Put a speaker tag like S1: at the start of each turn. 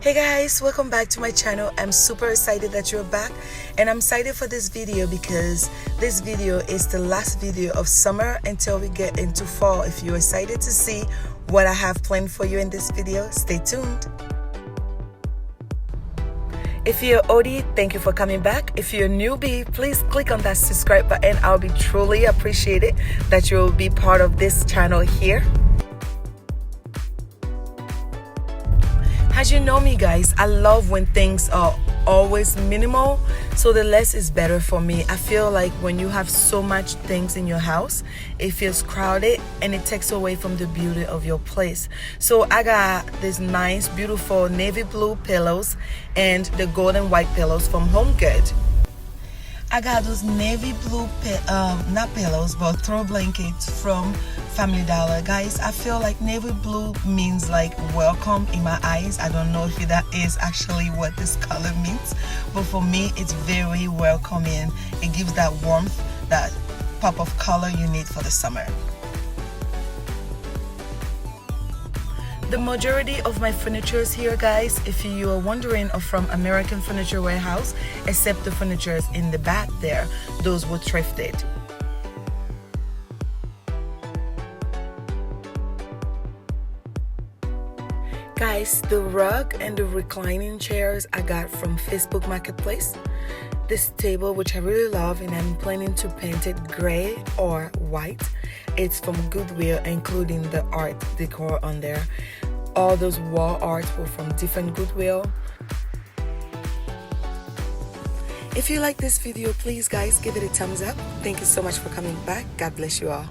S1: Hey guys, welcome back to my channel. I'm super excited that you're back, and I'm excited for this video because this video is the last video of summer until we get into fall. If you're excited to see what I have planned for you in this video, stay tuned. If you're oldie, thank you for coming back. If you're a newbie, please click on that subscribe button. I'll be truly appreciated that you'll be part of this channel here. As you know me guys, I love when things are always minimal, so the less is better for me. I feel like when you have so much things in your house, it feels crowded and it takes away from the beauty of your place. So I got this nice beautiful navy blue pillows and the golden white pillows from Home Good. I got those navy blue not pillows but throw blankets from Family Dollar. Guys, I feel like navy blue means like welcome in my eyes. I don't know if that is actually what this color means, but for me it's very welcoming. It gives that warmth, that pop of color you need for the summer. The majority of my furniture is here, guys. If you are wondering, are from American Furniture Warehouse, except the furniture is in the back there. Those were thrifted. Guys, the rug and the reclining chairs I got from Facebook Marketplace. This table, which I really love, and I'm planning to paint it gray or white. It's from Goodwill, including the art decor on there. All those wall art were from different Goodwill. If you like this video, please guys give it a thumbs up. Thank you so much for coming back. God bless you all.